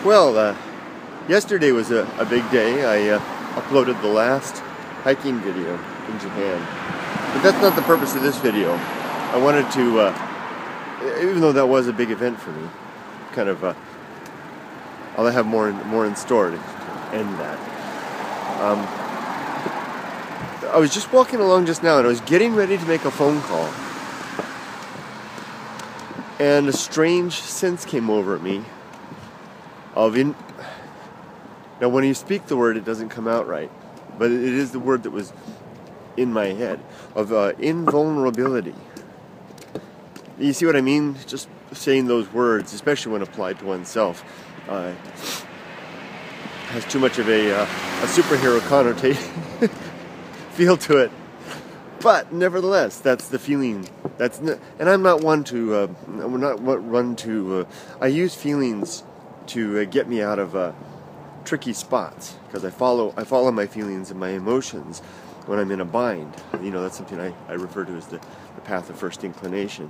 Well, yesterday was a big day. I uploaded the last hiking video in Japan. But that's not the purpose of this video. I wanted to, even though that was a big event for me, kind of, I'll have more in store to end that. I was just walking along just now and I was getting ready to make a phone call. And a strange sense came over me now when you speak the word, it doesn't come out right, but it is the word that was in my head, of invulnerability. You see what I mean? Just saying those words, especially when applied to oneself, has too much of a superhero connotation feel to it. But nevertheless, that's the feeling. And I'm not one to. I use feelings to get me out of tricky spots, because I follow my feelings and my emotions when I'm in a bind. You know, that's something I refer to as the path of first inclination,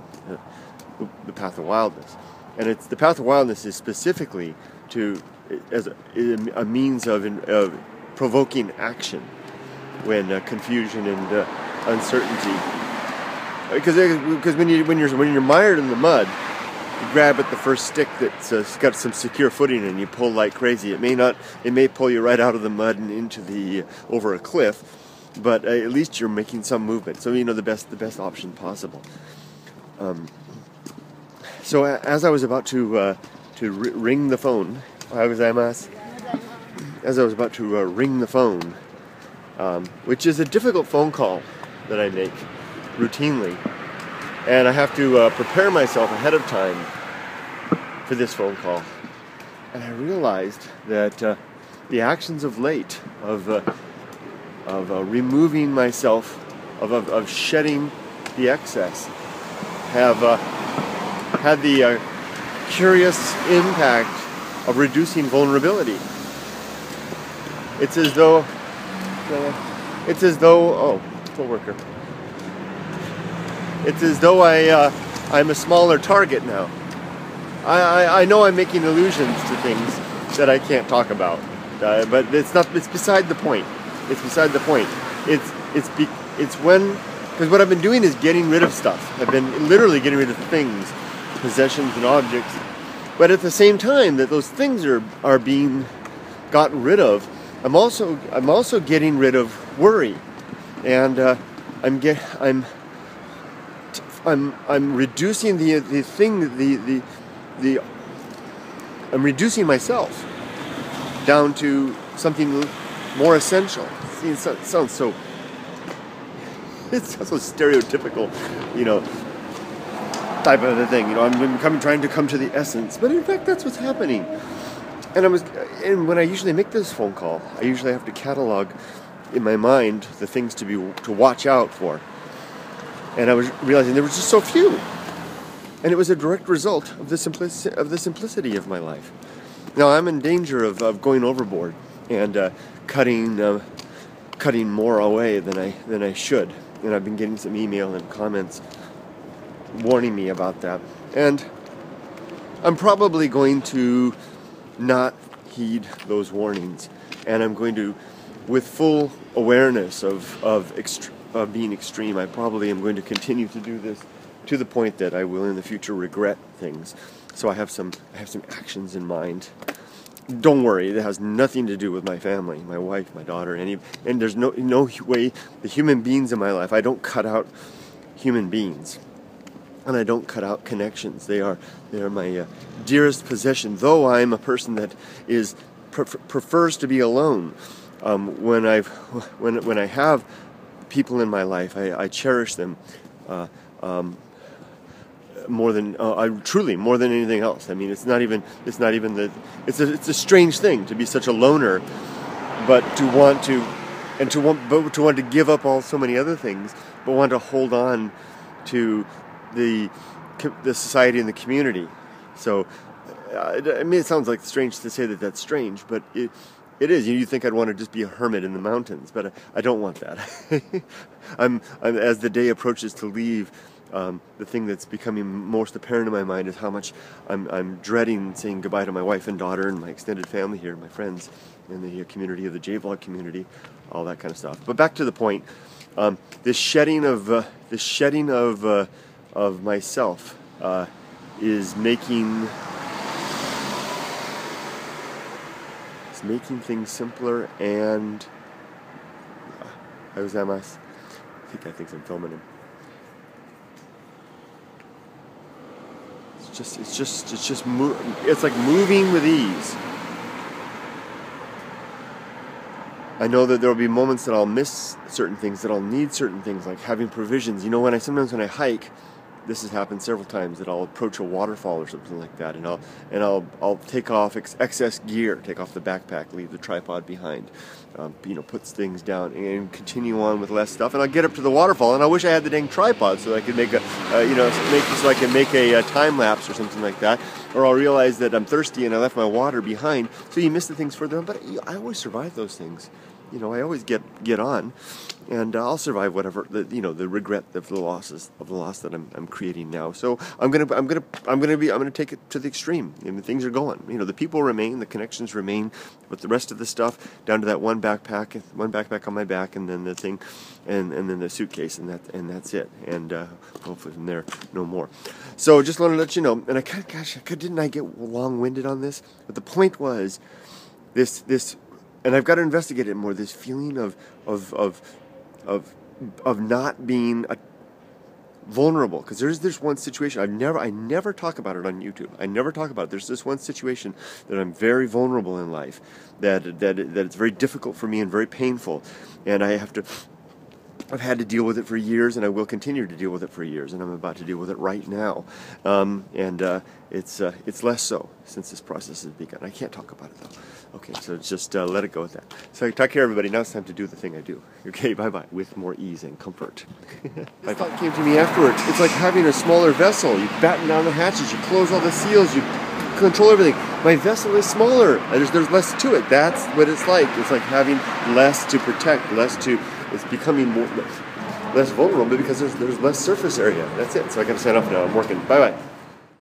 the path of wildness. And it's the path of wildness is specifically as a means of provoking action when confusion and uncertainty. Because when you're mired in the mud, you grab at the first stick that's got some secure footing and you pull like crazy. It may pull you right out of the mud and into over a cliff, but at least you're making some movement. So you know the best option possible. So as I was about to ring the phone, as I was about to ring the phone, which is a difficult phone call that I make routinely, and I have to prepare myself ahead of time for this phone call. And I realized that the actions of late of removing myself, of shedding the excess, have had the curious impact of reducing vulnerability. It's as though coworker. It's as though I'm a smaller target now. I know I'm making allusions to things that I can't talk about, but it's beside the point. It's beside the point. Because what I've been doing is getting rid of stuff. I've been literally getting rid of things, possessions and objects. But at the same time that those things are being gotten rid of, I'm also getting rid of worry, and I'm reducing I'm reducing myself down to something more essential. See, it sounds so stereotypical, type of a thing. I'm trying to come to the essence, but in fact that's what's happening. And when I usually make this phone call, I usually have to catalog in my mind the things to watch out for. And I was realizing there was just so few. And it was a direct result of the simplicity of my life. Now I'm in danger of going overboard and cutting more away than I should. And I've been getting some email and comments warning me about that. And I'm probably going to not heed those warnings. And I'm going to, with full awareness of being extreme, I probably am going to continue to do this to the point that I will in the future regret things. So I have some actions in mind. Don't worry, it has nothing to do with my family, my wife, my daughter, and there's no way the human beings in my life. I don't cut out human beings, and I don't cut out connections. They are my dearest possession. Though I'm a person that prefers to be alone. When I have people in my life, I cherish them more than anything else. I mean, it's a strange thing to be such a loner, but to want to give up so many other things, but want to hold on to the society and the community. So, I mean, it sounds like strange to say that that's strange, but it is. You think I'd want to just be a hermit in the mountains, but I don't want that. I'm as the day approaches to leave The thing that's becoming most apparent in my mind is how much I'm dreading saying goodbye to my wife and daughter and my extended family here, my friends in the community of the J-Vlog community, all that kind of stuff. But back to the point, this shedding of myself is making things simpler. And I think I'm filming him. It's like moving with ease. I know that there will be moments that I'll miss certain things, that I'll need certain things, like having provisions. You know, sometimes when I hike, this has happened several times, that I'll approach a waterfall or something like that, and I'll take off excess gear, take off the backpack, leave the tripod behind, put things down, and continue on with less stuff. And I'll get up to the waterfall, and I wish I had the dang tripod so I could make a time lapse or something like that. Or I'll realize that I'm thirsty and I left my water behind. So you miss the things further on, but I always survive those things. I always get on, and I'll survive whatever the regret of the loss that I'm creating now. So I'm gonna take it to the extreme. Things are going. The people remain, the connections remain, but the rest of the stuff down to that one backpack on my back, and then the thing, and then the suitcase, and that's it. And hopefully from there, no more. So just wanted to let you know. And didn't I get long-winded on this? But the point was this. And I've got to investigate it more. This feeling of not being vulnerable. Because there's this one situation I never talk about it on YouTube. I never talk about it. There's this one situation that I'm very vulnerable in life. That it's very difficult for me and very painful. And I've had to deal with it for years, and I will continue to deal with it for years, and I'm about to deal with it right now. It's less so since this process has begun. I can't talk about it though. Okay, so just let it go with that. So take care, everybody. Now it's time to do the thing I do. Okay, bye-bye, with more ease and comfort. This thought came to me afterwards. It's like having a smaller vessel. You batten down the hatches, you close all the seals, you control everything. My vessel is smaller. There's less to it. That's what it's like. It's like having less to protect, it's becoming less vulnerable because there's less surface area. That's it. So I got to sign off now. I'm working. Bye-bye.